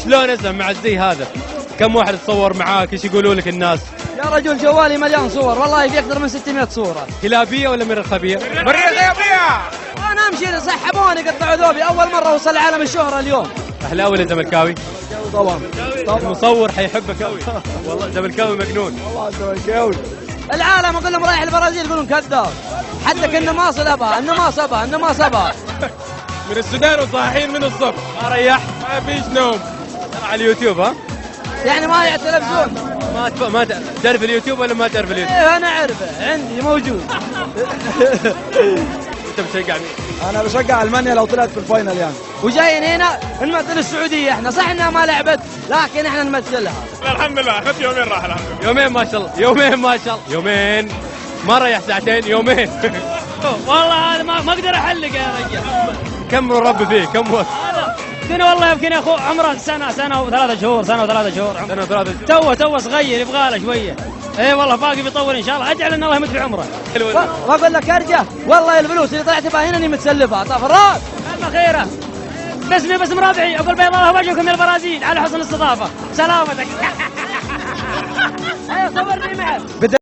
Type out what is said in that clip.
شلون اسمع مع الزي هذا؟ كم واحد تصور معاك؟ ايش يقولوا لك الناس؟ يا رجل جوالي مليان صور، والله في اكثر من 600 صورة. كلابية ولا مرخبية؟ مريخية. انا امشي سحبوني قطعوا ذوبي، اول مرة اوصل لعالم الشهرة اليوم. اهلاوي ولا زملكاوي؟ طبعا. المصور حيحبك قوي. والله زملكاوي مجنون. والله زملكاوي. العالم اقول لهم رايح البرازيل يقولون كذاب. حدك النماص ابها، النماص ابها. من السودان وصاحيين من الصبح. ما ريحت؟ ما فيش نوم. على اليوتيوب ها؟ يعني ما هي التلفزيون. ما تعرف اليوتيوب ولا ما تعرف اليوتيوب؟ ايه انا اعرفه، عندي موجود. انت بتشجع مين؟ انا بشجع المانيا لو طلعت في الفاينل يعني. وجايين هنا نمثل السعوديه، احنا صح انها ما لعبت لكن احنا نمثلها. الحمد لله اخذت يومين راحه الحمد لله. يومين ما شاء الله، يومين ما شاء الله، يومين ما ريح ساعتين، يومين. والله هذا ما اقدر احلق يا رجال. كم ربي فيه؟ كم وقت؟ هذا والله يمكن يا اخو عمره سنه وثلاثة شهور. سنة وثلاثة شهور. تو صغير يبغى له شويه. اي والله باقي بيطول ان شاء الله، اجعل ان الله يمد في عمره. واقول لك ارجع والله الفلوس اللي طلعت بها هنا اني متسلفها طفرات. خيره باسم ربعي اقول بيض الله وجهكم من البرازيل على حسن الاستضافه. سلامتك. صورني معك.